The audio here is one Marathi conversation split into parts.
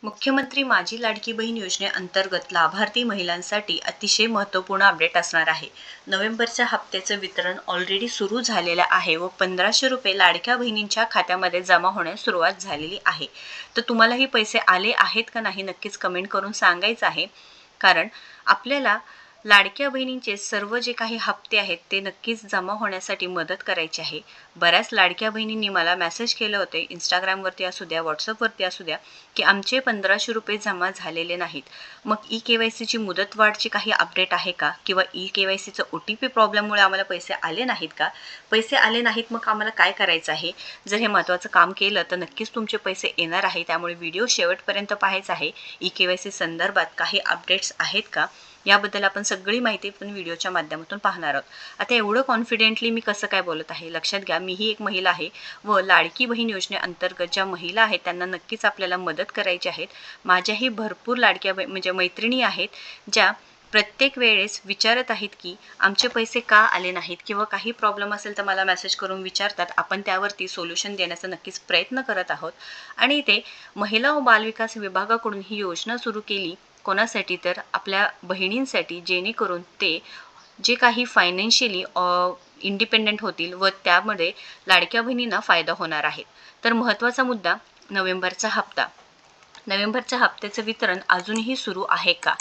मुख्यमंत्री माझी लाडकी बहीण योजनेअंतर्गत लाभार्थी महिलांसाठी अतिशय महत्त्वपूर्ण अपडेट असणार आहे. नोव्हेंबरच्या हप्त्याचं वितरण ऑलरेडी सुरू झालेलं आहे व 1500 रुपये लाडक्या बहिणींच्या खात्यामध्ये जमा होण्यास सुरुवात झालेली आहे. तर तुम्हाला हे पैसे आले आहेत का नाही नक्कीच कमेंट करून सांगायचं आहे. कारण आपल्याला लाडक्या बहिणींचे सर्व जे काही हप्ते आहेत ते नक्कीच जमा होण्यासाठी मदत करायची आहे. बऱ्याच लाडक्या बहिणींनी मला मेसेज केले होते, इंस्टाग्रामवरती असू द्या, व्हॉट्सअपवरती असू द्या, की आमचे 1500 रुपये जमा झालेले नाहीत. मग ई-के-वाय-सीची मुदतवाढची काही अपडेट आहे का? किंवा ई-के-वाय-सीचं OTP प्रॉब्लेममुळे आम्हाला पैसे आले नाहीत का? पैसे आले नाहीत मग आम्हाला काय करायचं आहे? जर हे महत्त्वाचं काम केलं तर नक्कीच तुमचे पैसे येणार आहे. त्यामुळे व्हिडिओ शेवटपर्यंत पाहायचा आहे. ई-के-वाय-सी संदर्भात काही अपडेट्स आहेत का? याबद्दल आपण सगळी माहिती पण व्हिडिओच्या माध्यमातून पाहणार आहोत. आता एवढं कॉन्फिडेंटली मी कसं काय बोलत आहे? लक्षात घ्या, मीही एक महिला आहे व लाडकी बहीण योजनेअंतर्गत ज्या महिला आहेत त्यांना नक्कीच आपल्याला मदत करायची आहेत. माझ्याही भरपूर लाडक्या म्हणजे मैत्रिणी आहेत ज्या प्रत्येक वेळेस विचारत आहेत की आमचे पैसे का आले नाहीत किंवा काही प्रॉब्लेम असेल तर मला मेसेज करून विचारतात. आपण त्यावरती सोल्युशन देण्याचा नक्कीच प्रयत्न करत आहोत. आणि ते महिला व बालविकास विभागाकडून ही योजना सुरू केली कोणासाठी? तर आपल्या बहिणींसाठी, जेणेकरून ते जे काही फायनान्शियली इंडिपेंडेंट होतील व त्यामध्ये लाडक्या बहिणींना फायदा होणार आहे. तर महत्त्वाचा मुद्दा, नोव्हेंबरचा हप्ता. नोव्हेंबरच्या हप्त्याचं वितरण अजूनही सुरू आहे का?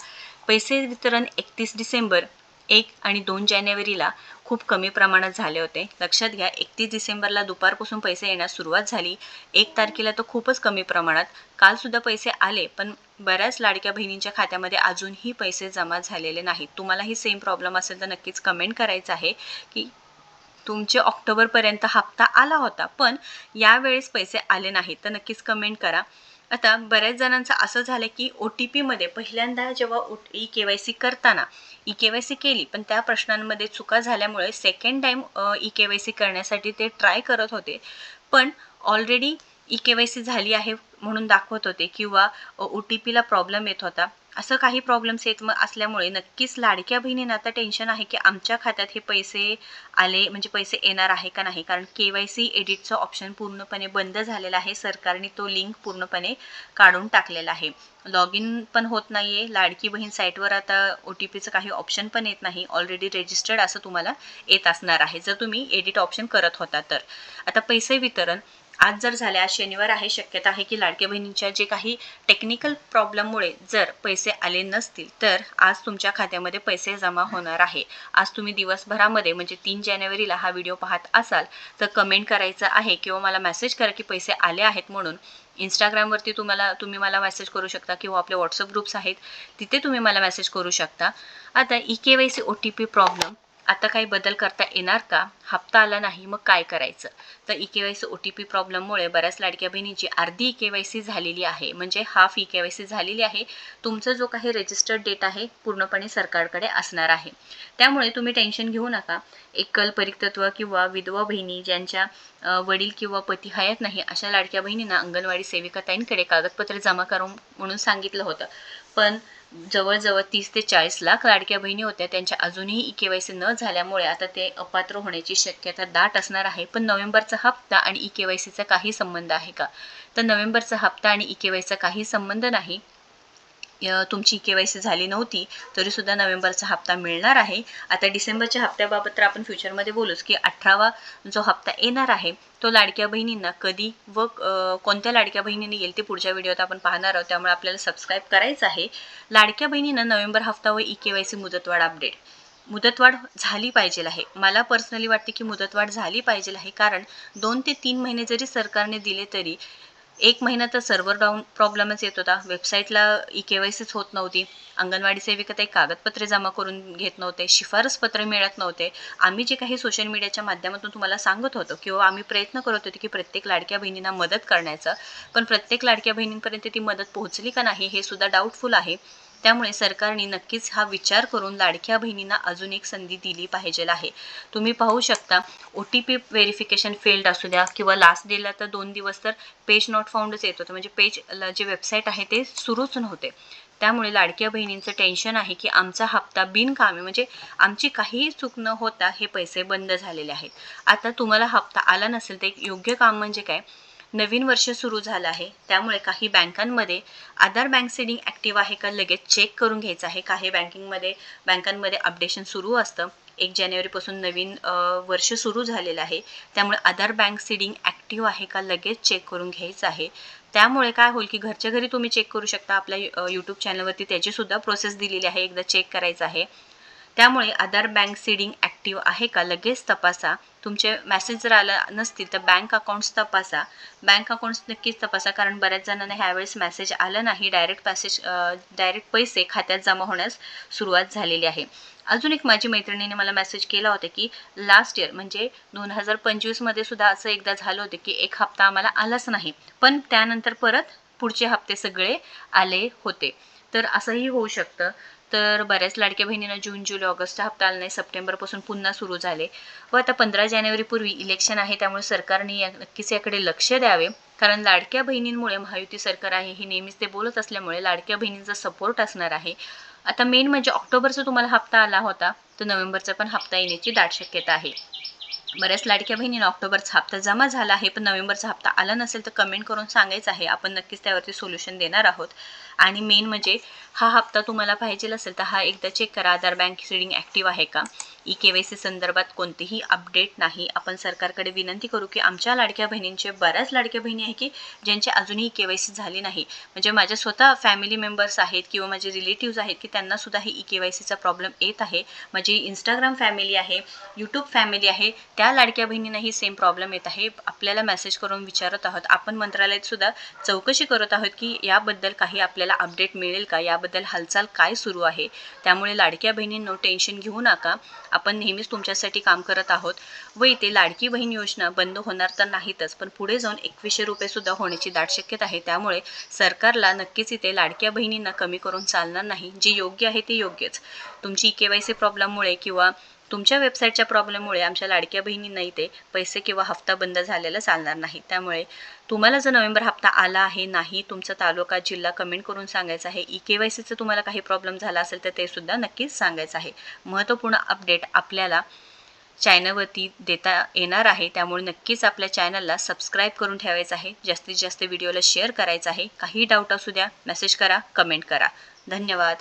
पैसे वितरण 31 डिसेंबर, 1 आणि 2 जानेवारीला खूप कमी प्रमाणात झाले होते. लक्षात घ्या, 31 डिसेंबरला दुपारपासून पैसे येण्यास सुरुवात झाली. 1 तारखेला तर खूपच कमी प्रमाणात. कालसुद्धा पैसे आले, पण बऱ्याच लाडक्या बहिणींच्या खात्यामध्ये अजूनही पैसे जमा झालेले नाहीत. तुम्हालाही सेम प्रॉब्लेम असेल तर नक्कीच कमेंट करायचं आहे की तुमचे ऑक्टोबरपर्यंत हप्ता आला होता पण यावेळेस पैसे आले नाहीत. तर नक्कीच कमेंट करा. आता बऱ्याच जणांचं असं झालं की OTPमध्ये पहिल्यांदा जेव्हा ई-के-वाय-सी करताना ई-के-वाय-सी केली पण त्या प्रश्नांमध्ये चुका झाल्यामुळे सेकंड टाईम ई-के-वाय-सी करण्यासाठी ते ट्राय करत होते, पण ऑलरेडी ई-के-वाय-सी झाली आहे म्हणून दाखवत होते किंवा OTPला प्रॉब्लेम येत होता. असं काही प्रॉब्लेम्स येत असल्यामुळे नक्कीच लाडक्या बहिणींना आता टेन्शन आहे की आमच्या खात्यात हे पैसे आले म्हणजे पैसे येणार आहे का नाही. कारण KYC एडिटचं ऑप्शन पूर्णपणे बंद झालेला आहे. सरकारने तो लिंक पूर्णपणे काढून टाकलेला आहे. लॉग इन पण होत नाही आहे. लाडकी बहीण साईटवर आता OTPचं काही ऑप्शन पण येत नाही. ऑलरेडी रजिस्टर्ड असं तुम्हाला येत असणार आहे जर तुम्ही एडिट ऑप्शन करत होता तर. आता पैसे वितरण आज जर झाले, आज शनिवार आहे, शक्यता आहे की लाडक्या बहिणींच्या जे काही टेक्निकल प्रॉब्लेममुळे जर पैसे आले नसतील तर आज तुमच्या खात्यामध्ये पैसे जमा होणार आहे. आज तुम्ही दिवसभरामध्ये म्हणजे 3 जानेवारीला हा व्हिडिओ पाहत असाल तर कमेंट करायचं आहे किंवा मला मेसेज करा की पैसे आले आहेत म्हणून. इंस्टाग्रामवरती तुम्ही मला मेसेज करू शकता किंवा आपले व्हॉट्सअप ग्रुप्स आहेत तिथे तुम्ही मला मेसेज करू शकता. आता ई-के-वाय-सी OTP प्रॉब्लेम, आता काही बदल करता येणार का? हप्ता आला नाही मग काय करायचं? तर ई-के-वाय-सी OTP प्रॉब्लेममुळे बऱ्याच लाडक्या बहिणींची अर्धी ई-के-वाय-सी झालेली आहे, म्हणजे हाफ ई-के-वाय-सी झालेली आहे. तुमचा जो काही रजिस्टर्ड डेट आहे पूर्णपणे सरकारकडे असणार आहे. त्यामुळे तुम्ही टेन्शन घेऊ नका. एकल, परित्यक्तत्व किंवा विधवा बहिणी ज्यांच्या वडील किंवा पती हयात नाही अशा लाडक्या बहिणींना अंगणवाडी सेविकाताईंकडे कागदपत्रे जमा करून म्हणून सांगितलं होतं, पण जवळजवळ 30 ते 40 लाख लाडक्या बहिणी होत्या, त्यांच्या अजूनही ई-के-वाय-सी न झाल्यामुळे आता ते अपात्र होण्याची शक्यता दाट असणार आहे. पण नोव्हेंबरचा हप्ता आणि ई-के-वाय-सीचा काही संबंध आहे का? तर नोव्हेंबरचा हप्ता आणि ई-के-वाय-सीचा काही संबंध नाही. तुमची ई-के-वाय-सी झाली नव्हती तरीसुद्धा नोव्हेंबरचा हप्ता मिळणार आहे. आता डिसेंबरच्या हप्त्याबाबत तर आपण फ्युचरमध्ये बोलूच की 18वा जो हप्ता येणार आहे तो लाडक्या बहिणींना कधी व कोणत्या लाडक्या बहिणींनी येईल ते पुढच्या व्हिडिओत आपण पाहणार आहोत. त्यामुळे आपल्याला सबस्क्राईब करायचं आहे. लाडक्या बहिणींना नोव्हेंबर हप्ता व ई-के-वाय-सी मुदतवाढ अपडेट. मुदतवाढ झाली पाहिजे आहे. मला पर्सनली वाटते की मुदतवाढ झाली पाहिजे आहे, कारण 2 ते 3 महिने जरी सरकारने दिले तरी 1 महिना तर सर्व्हर डाऊन प्रॉब्लेमच येत होता. वेबसाईटला ई-के-वाय-सीच होत नव्हती. अंगणवाडी सेविका ते कागदपत्रे जमा करून घेत नव्हते. शिफारस पत्र मिळत नव्हते. आम्ही जे काही सोशल मीडियाच्या माध्यमातून तुम्हाला सांगत होतो किंवा आम्ही प्रयत्न करत होतो की प्रत्येक लाडक्या बहिणींना मदत करण्याचं, पण प्रत्येक लाडक्या बहिणींपर्यंत ती मदत पोहोचली का नाही हे सुद्धा डाऊटफुल आहे. त्यामुळे सरकारने नक्कीच हा विचार करून लाडक्या बहिणींना अजून एक संधी दिली पाहिजे आहे. तुम्ही पाहू शकता OTP व्हेरिफिकेशन फेल्ड असू द्या किंवा लास्ट डेला तर 2 दिवस तर पेज नॉट फाउंडच येत होतं, म्हणजे पेजला जे वेबसाईट आहे ते सुरूच नव्हते. त्यामुळे लाडक्या बहिणींचं टेन्शन आहे की आमचा हप्ता बिनकामी म्हणजे आमची काहीही चूक न होता हे पैसे बंद झालेले आहेत. आता तुम्हाला हप्ता आला नसेल तर एक योग्य काम म्हणजे काय, नवीन वर्ष सुरू झालं आहे, त्यामुळे काही बँकांमध्ये आधार बँक सीडिंग ॲक्टिव्ह आहे का लगेच चेक करून घ्यायचं आहे. काही बँकांमध्ये अपडेशन सुरू असतं. 1 जानेवारीपासून नवीन वर्ष सुरू झालेलं आहे, त्यामुळे आधार बँक सीडिंग ॲक्टिव्ह आहे का लगेच चेक करून घ्यायचं आहे. त्यामुळे काय होईल की घरच्या घरी तुम्ही चेक करू शकता. आपल्या यूट्यूब चॅनलवरती त्याचीसुद्धा प्रोसेस दिलेली आहे, एकदा चेक करायचं आहे. त्यामुळे आधार बँक सीडिंग ॲक्टिव्ह आहे का लगेच तपासा. तुमचे मेसेज जर आला नसतील तर बँक अकाउंट्स तपासा. बँक अकाउंट्स नक्कीच तपासा, कारण बऱ्याच जणांना ह्यावेळेस मेसेज आला नाही. डायरेक्ट पैसे खात्यात जमा होण्यास सुरुवात झालेली आहे. अजून एक माझी मैत्रिणीने मला मेसेज केला होता की लास्ट इयर म्हणजे 2025 सुद्धा असं एकदा झालं होतं की एक हप्ता आम्हाला आलाच नाही, पण त्यानंतर परत पुढचे हप्ते सगळे आले होते. तर असंही होऊ शकतं. तर बऱ्याच लाडक्या बहिणींना जून, जुलै, ऑगस्ट हप्ता आला नाही. सप्टेंबरपासून पुन्हा सुरू झाले व आता 15 जानेवारीपूर्वी इलेक्शन आहे, त्यामुळे सरकारने नक्कीच याकडे लक्ष द्यावे. कारण लाडक्या बहिणींमुळे महायुती सरकार आहे हे नेहमीच ते बोलत असल्यामुळे लाडक्या बहिणींचा सपोर्ट असणार आहे. आता मेन म्हणजे ऑक्टोबरचा तुम्हाला हप्ता आला होता, तर नोव्हेंबरचा पण हप्ता येण्याची दाट शक्यता आहे. बऱ्याच लाडक्या बहिणींना ऑक्टोबरचा हप्ता जमा झाला आहे, पण नोव्हेंबरचा हप्ता आला नसेल तर कमेंट करून सांगायचं आहे. आपण नक्कीच त्यावरती सोल्युशन देणार आहोत. आणि मेन म्हणजे हा हप्ता तुम्हाला पाहिजे असेल तर हा एकदा चेक करा, आधार बँक सीडिंग ॲक्टिव्ह आहे का. KYC संदर्भात कोणतीही अपडेट नाही. आपण सरकारकडे विनंती करू की आमच्या लाडक्या बहिणींचे बऱ्याच लाडक्या बहिणी आहे की ज्यांची अजूनही KYC झाली नाही. म्हणजे माझ्या स्वतः फॅमिली मेंबर्स आहेत किंवा माझे रिलेटिव्स आहेत की त्यांनासुद्धा ही KYCचा प्रॉब्लेम येत आहे. माझी इंस्टाग्राम फॅमिली आहे, यूट्यूब फॅमिली आहे, त्या लाडक्या बहिणींनाही सेम प्रॉब्लेम येत आहे. आपल्याला मेसेज करून विचारत आहोत. आपण मंत्रालयात सुद्धा चौकशी करत आहोत की याबद्दल काही आपल्याला अपडेट मिळेल का, याबद्दल हालचाल काय सुरू आहे. त्यामुळे लाडक्या बहिणींनो टेन्शन घेऊ नका. आपण नेहमीच तुमच्यासाठी काम करत आहोत व इथे लाडकी बहीण योजना बंद होणार तर नाहीतच, पण पुढे जाऊन 2100 रुपये सुद्धा होण्याची दाट शक्यता आहे. त्यामुळे सरकारला नक्कीच इथे लाडक्या बहिणींना कमी करून चालणार नाही. जे योग्य आहे ते योग्यच. तुमची KYC प्रॉब्लेममुळे किंवा तुमच्या वेबसाईटच्या प्रॉब्लेममुळे आमच्या लाडक्या बहिणींना इथे पैसे किंवा हप्ता बंद झालेला चालणार नाही. त्यामुळे तुम्हाला जर नोव्हेंबर हप्ता आला आहे नाही, तुमचा तालुका जिल्हा कमेंट करून सांगायचं आहे. KYCचं तुम्हाला काही प्रॉब्लेम झाला असेल तर ते सुद्धा नक्कीच सांगायचं आहे. महत्त्वपूर्ण अपडेट आपल्याला चॅनलवरती देता येणार आहे, त्यामुळे नक्कीच आपल्या चॅनलला सबस्क्राईब करून ठेवायचं आहे. जास्तीत जास्त व्हिडिओला शेअर करायचं आहे. काही डाऊट असू द्या, मेसेज करा, कमेंट करा. धन्यवाद.